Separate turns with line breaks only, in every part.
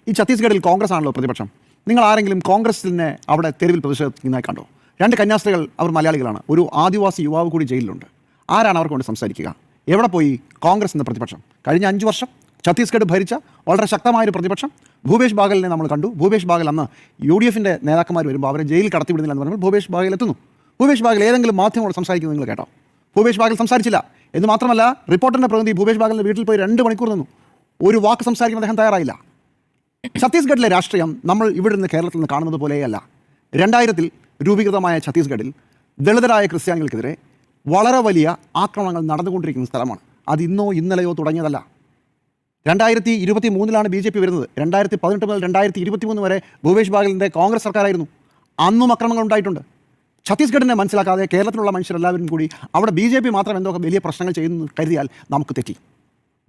ഈ ഛത്തീസ്ഗഡിൽ കോൺഗ്രസ് ആണല്ലോ പ്രതിപക്ഷം. നിങ്ങൾ ആരെങ്കിലും കോൺഗ്രസിനെ അവിടെ തെരുവിൽ പ്രതിഷേധിക്കുന്നതായി കണ്ടോ? 2 കന്യാസ്ത്രീകൾ അവർ മലയാളികളാണ്. ഒരു ആദിവാസി യുവാവ് കൂടി ജയിലിലുണ്ട്. ആരാണ് അവർക്ക് കൊണ്ട് സംസാരിക്കുക? എവിടെ പോയി കോൺഗ്രസ് എന്ന പ്രതിപക്ഷം? കഴിഞ്ഞ 5 വർഷം ഛത്തീസ്ഗഡ് ഭരിച്ച വളരെ ശക്തമായൊരു പ്രതിപക്ഷം. ഭൂപേഷ് ബാഗലിനെ നമ്മൾ കണ്ടു. ഭൂപേഷ് ബാഗൽ അന്ന് UDF നേതാക്കന്മാർ വരുമ്പോൾ അവരെ ജയിലിൽ കടത്തിവിടുന്നില്ല എന്ന് പറഞ്ഞാൽ ഭൂപേഷ് ബാഗൽ എത്തുന്നു. ഭൂപേഷ് ബാഗൽ ഏതെങ്കിലും മാധ്യമങ്ങളോട് സംസാരിക്കുന്നത് നിങ്ങൾ കേട്ടോ? ഭൂപേഷ് ബാഗൽ സംസാരിച്ചില്ല. എന്ന് മാത്രമല്ല, റിപ്പോർട്ടറിൻ്റെ പ്രതിനിധി ഭൂപേഷ് ബാഗലിൻ്റെ വീട്ടിൽ പോയി 2 മണിക്കൂർ നിന്നു. ഒരു വാക്ക് സംസാരിക്കാൻ അദ്ദേഹം തയ്യാറായില്ല. ഛത്തീസ്ഗഡിലെ രാഷ്ട്രീയം നമ്മൾ ഇവിടെ നിന്ന് കേരളത്തിൽ നിന്ന് കാണുന്നത് പോലെയല്ല. 2000 രൂപീകൃതമായ ഛത്തീസ്ഗഡിൽ ദളിതരായ ക്രിസ്ത്യാനികൾക്കെതിരെ വളരെ വലിയ ആക്രമണങ്ങൾ നടന്നുകൊണ്ടിരിക്കുന്ന സ്ഥലമാണ്. അത് ഇന്നോ ഇന്നലെയോ തുടങ്ങിയതല്ല. 2023 BJP വരുന്നത്. 2018 മുതൽ 2023 വരെ ഭൂപേഷ് ബാഗലിൻ്റെ കോൺഗ്രസ് സർക്കാരായിരുന്നു. അന്നും ആക്രമണങ്ങൾ ഉണ്ടായിട്ടുണ്ട്. ഛത്തീസ്ഗഡിനെ മനസ്സിലാക്കാതെ കേരളത്തിലുള്ള മനുഷ്യരെല്ലാവരും കൂടി അവിടെ BJP മാത്രം എന്തൊക്കെ വലിയ പ്രശ്നങ്ങൾ ചെയ്യുന്നു കരുതിയാൽ നമുക്ക് തെറ്റി.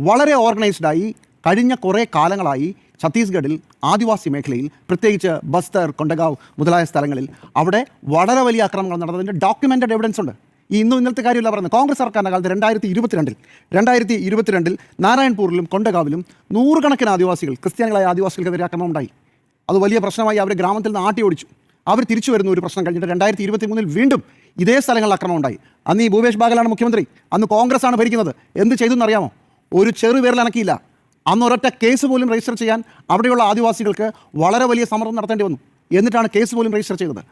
വളരെ ഓർഗനൈസ്ഡായി കഴിഞ്ഞ കുറേ കാലങ്ങളായി ഛത്തീസ്ഗഡിൽ ആദിവാസി മേഖലയിൽ, പ്രത്യേകിച്ച് ബസ്തർ, കൊണ്ടഗാവ് മുതലായ സ്ഥലങ്ങളിൽ അവിടെ വളരെ വലിയ ആക്രമണങ്ങൾ നടന്നതിൻ്റെ ഡോക്യുമെൻറ്റഡ് എവിഡൻസ് ഉണ്ട്. ഈ ഇന്നും ഇന്നലത്തെ കാര്യമില്ല പറയുന്നത്. കോൺഗ്രസ് സർക്കാരിൻ്റെ കാലത്ത് 2022 നാരായൺപൂരിലും കൊണ്ടഗാവിലും 100 കണക്കിന് ആദിവാസികൾ, ക്രിസ്ത്യാനികളായ ആദിവാസികൾക്കെതിരെ ആക്രമണം ഉണ്ടായി. അത് വലിയ പ്രശ്നമായി. അവർ ഗ്രാമത്തിൽ നിന്ന് ആട്ടി ഓടിച്ചു. അവർ തിരിച്ചു വരുന്ന ഒരു പ്രശ്നം കഴിഞ്ഞിട്ട് 2023 വീണ്ടും ഇതേ സ്ഥലങ്ങളിൽ ആക്രമണം ഉണ്ടായി. അന്ന് ഈ ഭൂപേഷ് ബാഗലാണ് മുഖ്യമന്ത്രി. അന്ന് കോൺഗ്രസ് ആണ് ഭരിക്കുന്നത്. എന്ത് ചെയ്തു എന്നറിയാമോ? ഒരു ചെറുപേരിൽ അനക്കിയില്ല. അന്ന് ഒരൊറ്റ കേസ് പോലും രജിസ്റ്റർ ചെയ്യാൻ അവിടെയുള്ള ആദിവാസികൾക്ക് വളരെ വലിയ സമ്മർദ്ദം നടത്തേണ്ടി വന്നു. എന്നിട്ടാണ് കേസ് പോലും രജിസ്റ്റർ ചെയ്തത്.